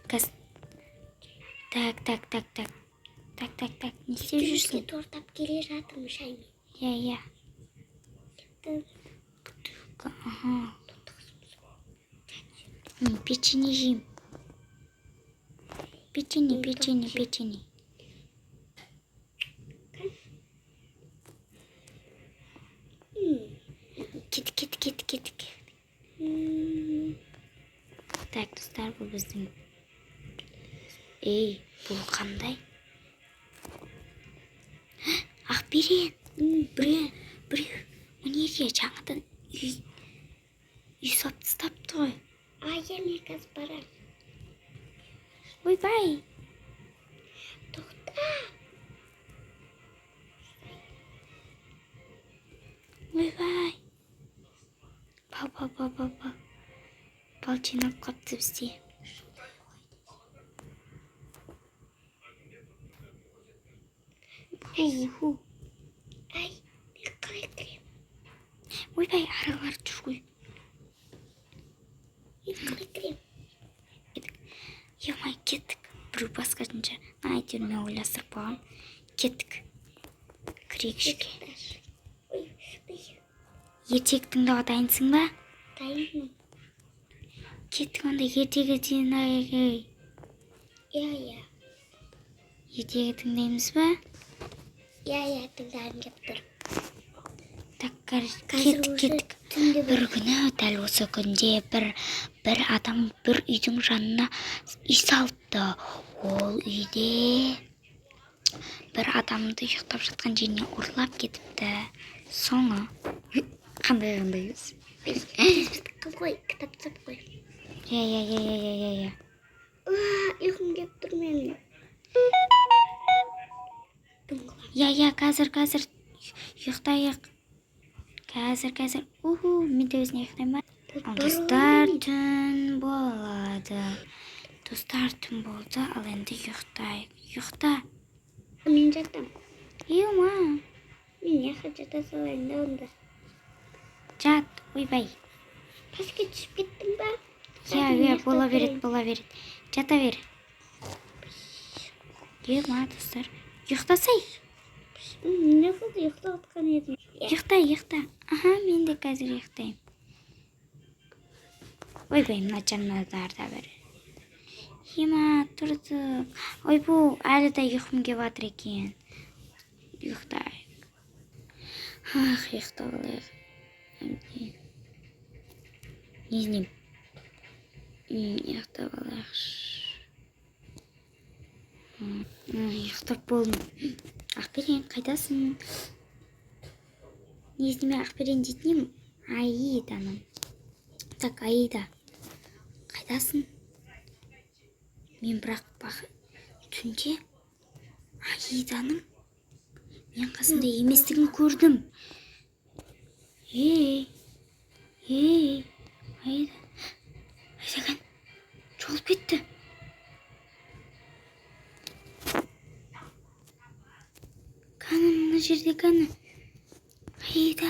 Каз. Так. Не істеп жүрсің? Тортап келе жатырмын шаймен. Иә. Ага. Печенье жеймін. Печенье. Кет. Так, достар, бұл біздің. Ей, бұл қандай? Ақберен. Біреу. Өнерге жаңадан үй сап тастапты ғой. Ая, мен қазір барам. Ойбай. Тоқта. Ойбай. Бал жинап қапты бізде. Ай, мен қалай кірем? Ойбай, аралар жүр ғой. Мен қалай кірем? Емай, кеттік. Біреу басқашынша. Әйтеуір мен ойластырып қойғам. Кеттік. Кірейік ішке. Ертек тыңдауға дайынсың ба? Дайынмын. Кеттік онда ертегі тыңдайық. Иә. Ертегі тыңдаймыз ба? Иә, тыңдағым кеп тұр. Так, кеттік. Бір күні дәл осы күнде бір адам бір үйдің жанына үй салыпты. Ол үйде бір адамды ұйықтап жатқан жеріне ұрлап кетіпті. Соңы қандай өз? Қыз ғой, кітап сап қой. Иә. Ұйқым кеп тұр менің. Иә, қазір ұйықтайық. Қазір. Мен де өзіне ұйықтаймын ба? Достар, түн болады. Достар, түн болды, ал енді ұйықтайық. Ұйықта. Мен жатам. Ема. Мен яқа жата салайын да онда. Жат, ойбай. Паске түсіп кеттің ба? Иә, бола береді. Жата бер. Ема, достар. Ұйықтасайық. Не қылды, ұйықтап отқан едім. Ұйықта. Аха, мен де қазір ұйықтайым. Ойбай, мына жанназарда бір. Ема, тұрдық. Ой, бұл әлі де ұйқым кеп жатыр екен. Ұйықтайық. Ұйықтап алайық. Не істеймін? Ұйықтап алайық. Ұйықтап болдым. Ақберен, қайдасың? Не істеймін Ақберен дейтінем? Аиданың. Так, Аида. Қайдасың? Мен бірақ түнде Аиданың мен қасында еместігін көрдім. Аида. Айдаған жолып кетті. Қаны мына жерде қаны. Аида.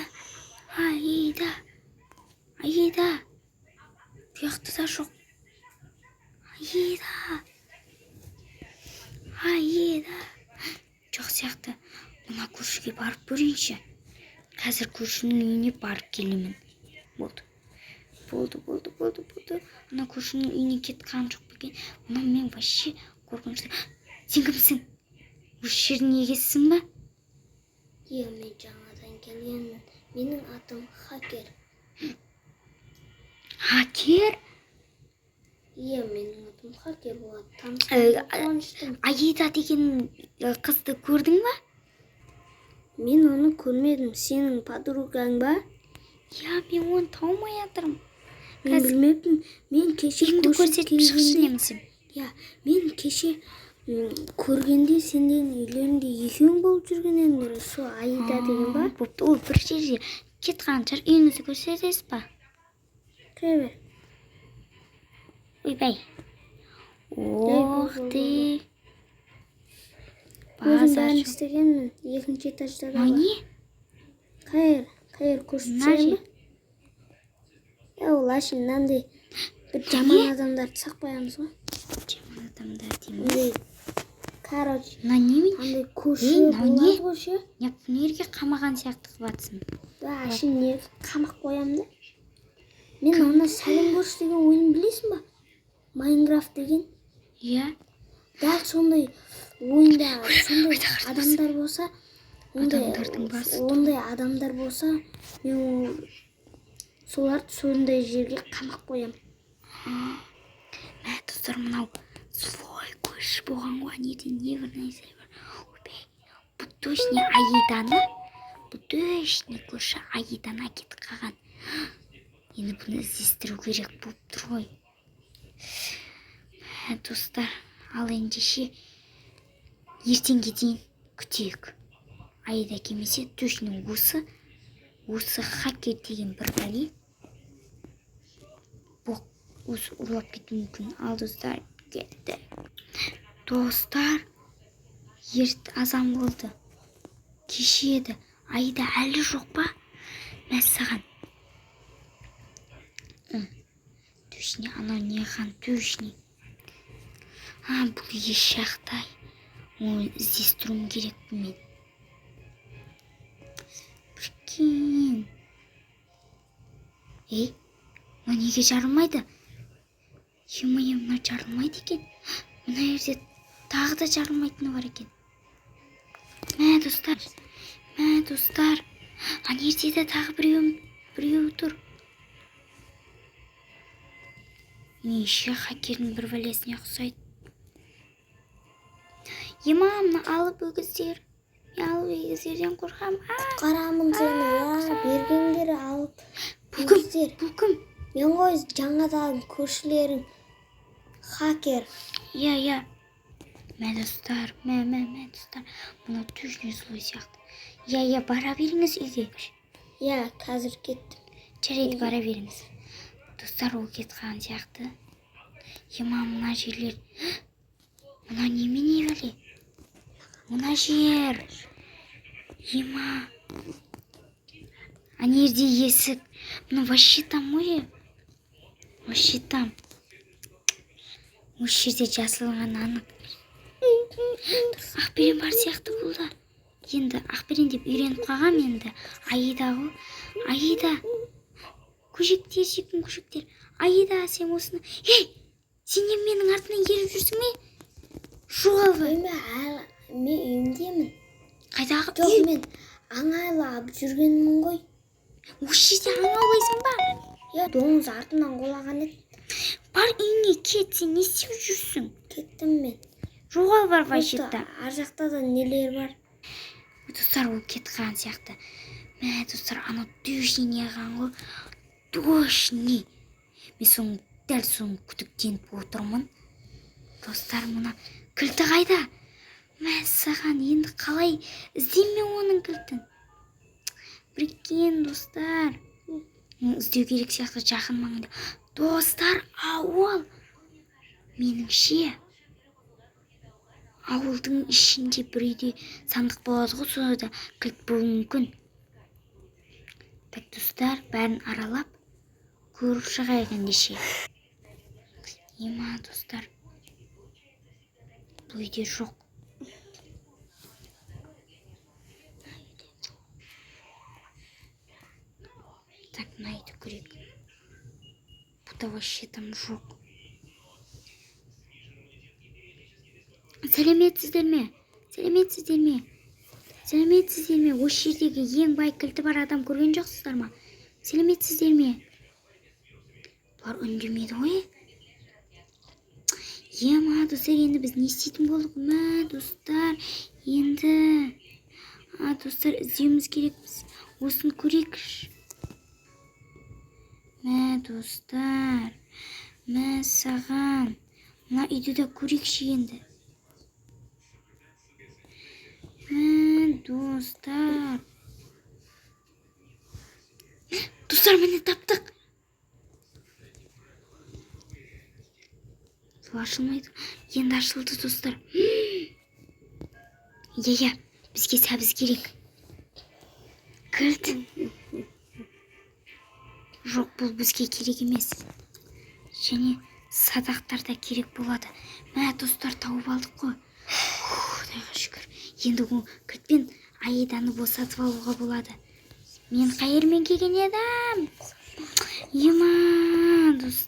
Бұяқты да жоқ. Аида. Жоқ сияқты. Мына көршіге барып көрейінші. Қазір көршінің үйіне барып келемін. Болды. Мына көршінің үйіне кетқан жоқ бекен. Мына мен вообще қорқынышты. Сен кімсің? Осы жердің егесісің ба? Иә, мен жаңадан келгенмін. Менің атым Хакер. Хакер? Иә, менің атым Хакер болады. Аида деген қызды көрдің ба? Мен оны көрмедім. Сенің подругаң ба? Иә, мен оны таумай жатырмын. Мен білмеппін. Мен кеше көрсетіп шықшы немісім. Иә, мен кеше көргенде сенден үйлерінде екеуің болып жүрген едіңдер. Со Аида деген ба? Бопты, ол бір жерге кетқан шығар. Үйіңізді көрсетесіз ба? Кіре бер. Ойбай. Оқты. Өзім бәрін істегенмін. Екінші этажда да бар. Не? Қайыр көрсетсем ба? Ол ашын мынандай бір жаман адамдарды сақпаймыз ғой. адамдар деймін. андай короче Мына неме? андай көрші мынау не? болады ғой ше. Неге қамаған сияқты қылып Да, ашын не қамақ қоямын да. Мен ана сәлем көріш деген ойын білесің ба? Майнкрафт деген. Иә. Дәл сондай ойында сондай адамдар болса, ондай адамдар болса, мен соларды сондай жерге қамақ қоямын. Достар, мынау свой көрші болған ғой, неде не бір нәрсе бар. Бұл точно Аиданы, бұл точно көрші Аиданы кетіп қалған. Енді бұны іздестіру керек болып тұр ғой. Достар, ал ендеше ертеңге дейін күтейік. Аида келмесе точно осы хакер деген бір бәле осы ұрлап кетуі мүмкін. Ал достар, кетті. Достар, азан болды. Кеше еді. Аида әлі жоқ па? Мәссаған. Точно, анау неған точно. Бұл еш шақтай. Оны іздестіруім керек мен. Прикинь. Мына неге жарылмайды? Мына жарылмайды екен. Мына жерде тағы да жарылмайтыны бар екен. Мә достар. Ана жерде де тағы біреу тұр. Неше хакердің бір бәлесіне ұқсайды. Мына алып өгіздер. Мен алып өгіздерден қорқам. Құтқарамын сені, бергендері алып өгіздер. Бұл кім? Мен ғой жаңадан көршілерің хакер. Иә. Мә достар. Мұны түшіне сұлы сияқты. Иә, бара беріңіз үйге. Иә, қазір кеттім. Жарайды, бара беріңіз. Достар, ол кетқан сияқты. Мына жерлер. Мына немене бәле? Мына жер. Ана жерде есік. Мына вообще там ғой. Вообще там. Осы жерде жасылған анық. Ақберен бар сияқты болды. Енді Ақберен деп үйреніп қалғам енді. Аида ғой. Аида. Көжектер. Аида, сен осыны. Сен менің артынан еріп жүрсің ме? Жоғалды. Мен үйімдемін. Қайдағы үй? Жоқ, мен аңайлап жүргенмін ғой. Осы жерде аңалбайсың ба? Доңыз артынан қолаған еді. Бар үйіңе кет, сен не істеп жүрсің? Кеттім мен. Жоғал бар вайшетта. Ар жақта да нелер бар. Достар, ол кетқан сияқты. Мә, достар, анау дөшіне неған ғой. Дөшіне. Мен дәл соны күдіктеніп отырмын. Достар, мұна кілті қайда? Мәссаған, енді қалай іздеймін мен оның кілтін? Прикинь, достар. Іздеу керек сияқты жақын маңында. Достар, ауыл. Меніңше ауылдың ішінде бір үйде сандық болады ғой, сонда кілт болуы мүмкін. Так, достар, бәрін аралап көріп шығайық ендеше. Достар. Бұл үйде жоқ. Так, мына үйді көрейік. Бұда вообще там жоқ. Сәлеметсіздер ме? Осы жердегі ең бай кілті бар адам көрген жоқсыздар ма? Сәлеметсіздер ме? Бұлар үндемеді ғой. Достар, енді біз не істейтін болдық? Достар, енді. Достар, іздеуіміз керекпіз. Осын көрейікші. Достар. Саған. Мына үйді де көрейікші енді. Достар. Достар, мені таптық. Сол ашылмайды. Енді ашылды, достар. Бізге сәбіз керек. Кілт. Жоқ, бұл бізге керек емес. Және садақтар да керек болады. Мә достар, тауып алдық қой. Құдайға шүкір. Енді кілтпен Аиданы босатып алуға болады. Мен қай жермен келген едім? Ема достар.